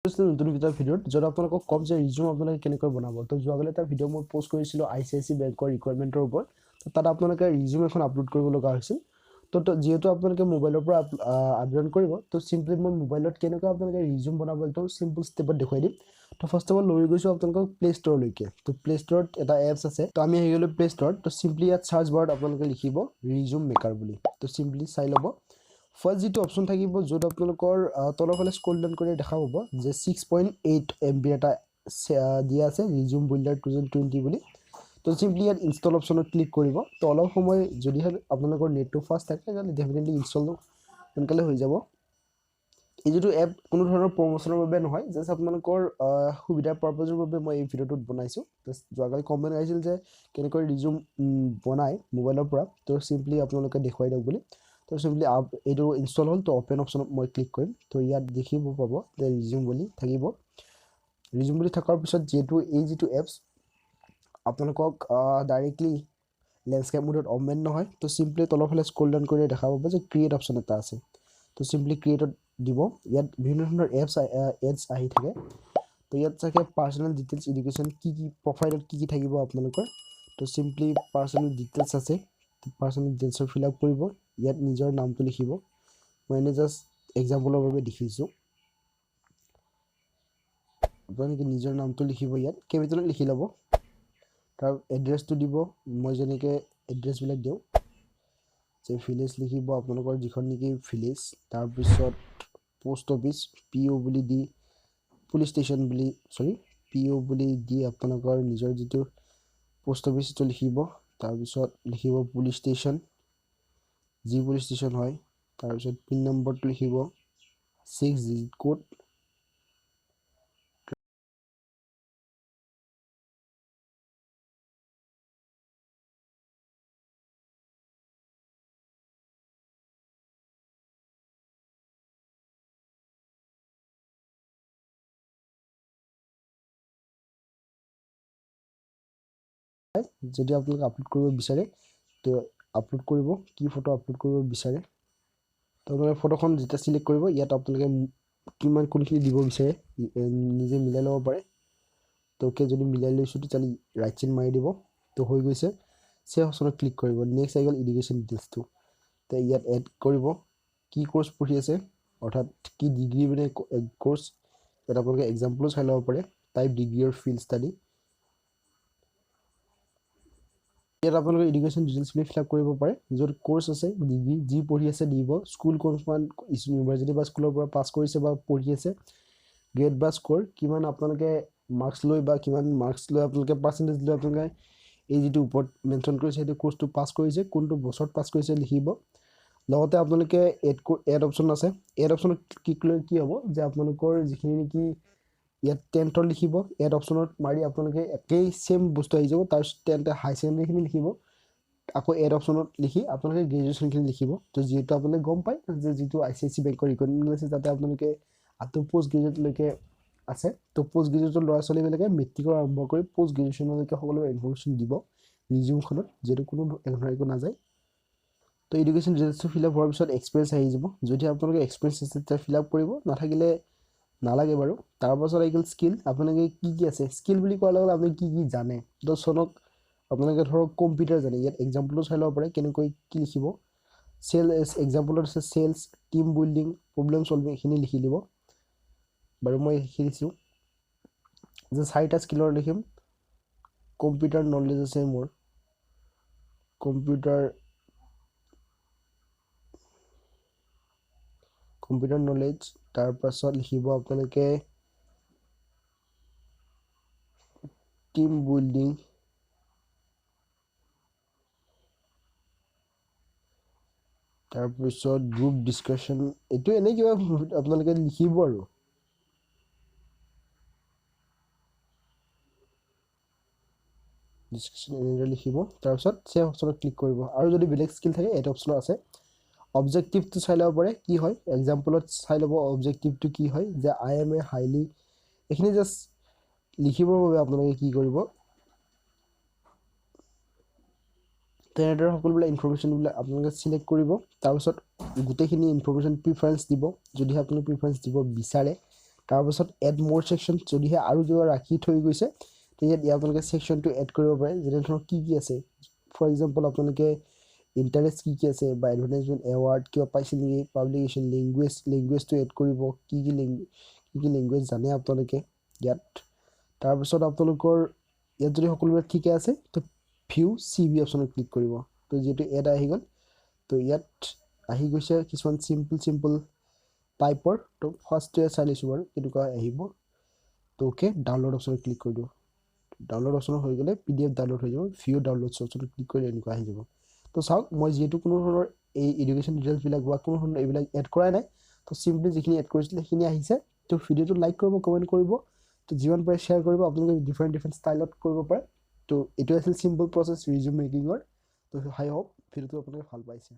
নতুন ভিডিঅ'ত য'ত আপোনালোকক কম যে ৰিজিউম আপোনালোকে কেনেকৈ বনাব তো যোৱাকালি এটা ভিডিঅ' মই পোষ্ট কৰিছিলোঁ ICICI বেংকৰ ৰিকুৱাৰমেণ্টৰ ওপৰত তো তাত আপোনালোকে ৰিজিউম এখন আপলোড কৰিব লগা হৈছিল তো যিহেতু আপোনালোকে মোবাইলৰ পৰা আবেদন কৰিব তো চিম্পলি মই মোবাইলত কেনেকৈ আপোনালোকে ৰিজিউম বনাব একদম চিম্পল ষ্টেপত দেখুৱাই দিম তো ফাৰ্ষ্ট অফ অল লৈ গৈছোঁ আপোনালোকক প্লে ষ্ট'ৰলৈকে তো প্লে ষ্ট'ৰত এটা এপছ আছে তো আমি আহি গ'লোঁ প্লে ষ্ট'ৰত তো চিম্পলি ইয়াত চাৰ্চ বাৰত আপোনালোকে লিখিব ৰিজিউম মেকাৰ বুলি তো চিম্পলি চাই ল'ব ফাৰ্ষ্ট যিটো অপশ্যন থাকিব য'ত আপোনালোকৰ তলৰফালে স্ক্ৰল ডাউন কৰি দেখা পাব যে 6.8 MB এটা দিয়া আছে ৰিজিউম বিল্ডাৰ 2020 বুলি তো চিম্পলি ইয়াত ইনষ্টল অপশ্যনত ক্লিক কৰিব তো অলপ সময় যদিহে আপোনালোকৰ নেটটো ফাষ্ট থাকে তেতিয়াহ'লে ডেফিনেটলি ইনষ্টল সোনকালে হৈ যাব এই যিটো এপ কোনো ধৰণৰ প্ৰমোশ্যনৰ বাবে নহয় জাষ্ট আপোনালোকৰ সুবিধাৰ পাৰপাজৰ বাবে মই এই ভিডিঅ'টোত বনাইছোঁ জাষ্ট যোৱাকালি কমেণ্ট আহিছিল যে কেনেকৈ ৰিজিউম বনায় মোবাইলৰ পৰা তো চিম্পলি আপোনালোকে দেখুৱাই দিয়ক বুলি তো চিম্পলি এইটো ইনষ্টল হ'ল তো অপেন অপশ্যনত মই ক্লিক কৰিম তো ইয়াত দেখিব পাব যে ৰিজিউম বুলি থাকিব ৰিজিউম বুলি থকাৰ পিছত যিহেতু এই যিটো এপছ আপোনালোকক ডাইৰেক্টলি লেণ্ডস্কেপ মোডত অপেন নহয় তো চিম্পলি তলৰফালে স্ক্ৰল ডাউন কৰি দেখা পাব যে ক্ৰিয়েট অপশ্যন এটা আছে তো চিম্পলি ক্ৰিয়েটত দিব ইয়াত বিভিন্ন ধৰণৰ এডছ আহি থাকে তো ইয়াত থাকে পাৰ্চনেল ডিটেইলছ এডুকেশ্যন কি প্ৰফাইলত কি থাকিব আপোনালোকৰ তো চিম্পলি পাৰ্চনেল ডিটেইলছ আছে পাৰ্চনেল ডিটেইলছৰ ফিল আপ কৰিব ইয়াত নিজৰ নামটো লিখিব মই এনে জাষ্ট এক্সাম্পলৰ বাবে দেখিছোঁ আপোনালোকে নিজৰ নামটো লিখিব ইয়াত কেপিটেলত লিখি ল'ব তাৰ এড্ৰেছটো দিব মই যেনেকৈ এড্ৰেছবিলাক দিওঁ যে ভিলেজ লিখিব আপোনালোকৰ যিখন নেকি ভিলেজ তাৰপিছত পোষ্ট অফিচ PO বুলি দি পুলিচ ষ্টেচন বুলি PO বুলি দি আপোনালোকৰ নিজৰ যিটো পোষ্ট অফিচটো লিখিব তাৰপিছত লিখিব পুলিচ ষ্টেচন যি পুলিচ ষ্টেচন হয় তাৰপিছত পিন নম্বৰটো লিখিব 6 ডিজিট কোড যদি আপোনালোকে আপলোড কৰিব বিচাৰে তো আপলোড কৰিব কি ফটো আপলোড কৰিব বিচাৰে তো আপোনালোকে ফটোখন যেতিয়া চিলেক্ট কৰিব ইয়াত আপোনালোকে কিমান কোনখিনি দিব বিচাৰে নিজে মিলাই ল'ব পাৰে তো যদি মিলাই লৈছোঁ তেতিয়াহ'লে ৰাইট চিন মাৰি দিব তো হৈ গৈছে সেই অপশ্যনত ক্লিক কৰিব নেক্সট আহি গ'ল এডুকেশ্যন ডিটেইলছটো তো ইয়াত এড কৰিব কি কোৰ্চ পঢ়ি আছে অৰ্থাৎ কি ডিগ্ৰী মানে কোৰ্চ ইয়াত আপোনালোকে এক্সাম্পলো চাই ল'ব পাৰে টাইপ ডিগ্ৰী অৰ ফিল্ড ষ্টাডি ইয়াত আপোনালোকে এডুকেশ্যন ডিটেইলছ বুলি ফিল আপ কৰিব পাৰে য'ত কোৰ্চ আছে ডিগ্ৰী যি পঢ়ি আছে দিব স্কুল কোনখন ইউনিভাৰ্চিটি বা স্কুলৰ পৰা পাছ কৰিছে বা পঢ়ি আছে গ্ৰেড বা স্ক'ৰ কিমান আপোনালোকে মাৰ্কছ লৈ বা কিমান মাৰ্কছ লৈ আপোনালোকে পাৰ্চেণ্টেজ লৈ আপোনালোকে এই যিটো ওপৰত মেনশ্যন কৰিছে সেইটো কোৰ্চটো পাছ কৰিছে কোনটো বছৰত পাছ কৰিছে লিখিব লগতে আপোনালোকে এড অপশ্যন আছে এড অপশ্যনত ক্লিক কৰিলে কি হ'ব যে আপোনালোকৰ যিখিনি নেকি ইয়াত 10ৰ লিখিব এড অপশ্যনত মাৰি আপোনালোকে একেই ছেম বস্তু আহি যাব তাৰ তেন্তে হাই ছেকেণ্ডেৰীখিনি লিখিব আকৌ এড অপশ্যনত লিখি আপোনালোকে গ্ৰেজুৱেশ্যনখিনি লিখিব তো যিহেতু আপোনালোকে গম পায় যে যিটো ICICI বেংকৰ ৰিকুৱাৰমেণ্ট আছে তাতে আপোনালোকে আপ টু পোষ্ট গ্ৰেজুৱেটলৈকে আছে তো পোষ্ট গ্ৰেজুৱেটৰ ল'ৰা ছোৱালীবিলাকে মেট্ৰিকৰ আৰম্ভ কৰি পোষ্ট গ্ৰেজুৱেশ্যনলৈকে সকলো ইনফৰ্মেশ্যন দিব ৰিজিউমখনত যিহেতু কোনো একো নাযায় তো এডুকেশ্যন ডিটেইলছটো ফিল আপ হোৱাৰ পিছত এক্সপিৰিয়েঞ্চ আহি যাব যদি আপোনালোকে এক্সপিৰিয়েঞ্চ আছে তেতিয়া ফিল আপ কৰিব নাথাকিলে নালাগে বাৰু তাৰপাছত আহি গ'ল স্কিল আপোনালোকে কি আছে স্কিল বুলি কোৱাৰ লগে লগে আপুনি কি জানে তো চনক আপোনালোকে ধৰক কম্পিউটাৰ জানে ইয়াত এক্সাম্পলো চাই ল'ব পাৰে কেনেকৈ কি লিখিব এক্সাম্পলত আছে চেলছ টিম বিল্ডিং প্ৰব্লেম চলভিং এইখিনি লিখি দিব বাৰু মই লিখি দিছোঁ যে 4টা স্কিলৰ লিখিম কম্পিউটাৰ নলেজ আছে মোৰ কম্পিউটাৰ নলেজ তাৰপাছত লিখিব আপোনালোকে টিম বিল্ডিং তাৰপিছত গ্ৰুপ ডিছকাশ্যন এইটো এনেই কিবা আপোনালোকে লিখিব আৰু ডিছকাশ্যন এনেদৰে লিখিব তাৰপিছত সেই অপশ্যনত ক্লিক কৰিব আৰু যদি বেলেগ স্কিল থাকে এইটো অপশ্যন আছে অবজেক্টিভটো চাই ল'ব পাৰে কি হয় এক্সাম্পলত চাই ল'ব অবজেক্টিভটো কি হয় যে I am a highly এইখিনি জাষ্ট লিখিবৰ বাবে আপোনালোকে কি কৰিব তেনেদৰে সকলোবিলাক ইনফৰ্মেশ্যনবিলাক আপোনালোকে চিলেক্ট কৰিব তাৰপিছত গোটেইখিনি ইনফৰ্মেশ্যন প্ৰিফাৰেঞ্চ দিব যদিহে আপুনি প্ৰিফাৰেঞ্চ দিব বিচাৰে তাৰপিছত এড মোৰ ছেকশ্যন যদিহে আৰু কিবা ৰাখি থৈ গৈছে তেতিয়া ইয়াত আপোনালোকে ছেকশ্যনটো এড কৰিব পাৰে যেনে ধৰক কি আছে ফৰ এক্সাম্পল আপোনালোকে ইণ্টাৰেষ্ট কি আছে বা এডভাৰটাইজমেণ্ট এৱাৰ্ড কিবা পাইছে নেকি পাব্লিকেশ্যন লেংগুৱেজটো এড কৰিব কি লেংগুৱেজ জানে আপোনালোকে ইয়াত তাৰপিছত আপোনালোকৰ ইয়াত যদি সকলোবিলাক ঠিকে আছে তো ভিউ CV অপশ্যনত ক্লিক কৰিব তো যিহেতু এড আহি গ'ল তো ইয়াত আহি গৈছে কিছুমান চিম্পল টাইপৰ তো ফাৰ্ষ্টে চাই লৈছোঁ বাৰু কেনেকুৱা আহিব তো অ'কে ডাউনলোড অপশ্যনত ক্লিক কৰি দিওঁ ডাউনলোড অপশ্যন হৈ গ'লে PDF ডাউনলোড হৈ যাব ভিউ ডাউনলোড অপশ্যনত ক্লিক কৰিলে এনেকুৱা আহি যাব তো চাওক মই যিহেতু কোনো ধৰণৰ এই এডুকেশ্যন ডিটেইলছবিলাক বা কোনো ধৰণৰ এইবিলাক এড কৰাই নাই তো চিম্পলি যিখিনি এড কৰিছিলে সেইখিনি আহিছে তো ভিডিঅ'টো লাইক কৰিব কমেণ্ট কৰিব তো যিমান পাৰে শ্বেয়াৰ কৰিব আপোনালোকে ডিফাৰেণ্ট ষ্টাইলত কৰিব পাৰে তো এইটো আছিল চিম্পল প্ৰচেছ ৰিজিউম মেকিঙৰ তো আই হোপ ভিডিঅ'টো আপোনালোকে ভাল পাইছে